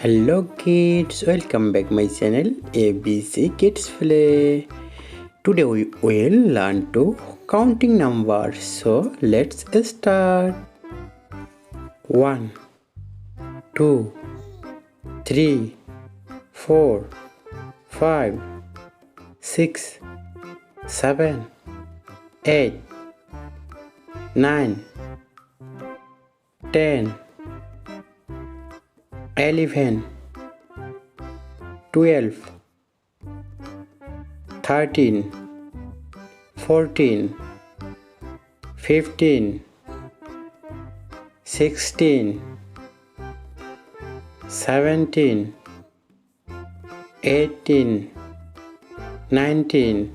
Hello kids, welcome back my channel ABC Kids Play. Today we will learn to counting numbers. So let's start. 1 2 3 4 5 6 7 8 9 10 11 12 13 14 15 16 17 18 19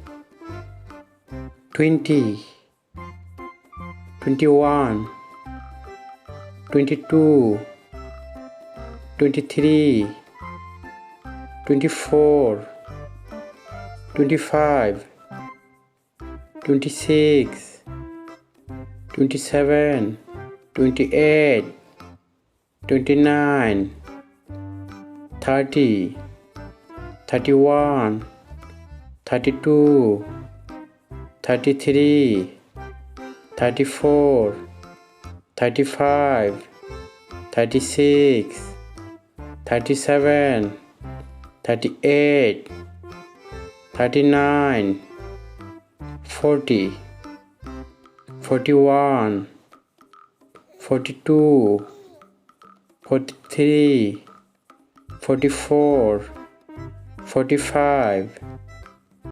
20 21 22 23 24 25 26 27 28 29 30 31 32 33 34 35 36 37 38 39 40 41 42 43 44 45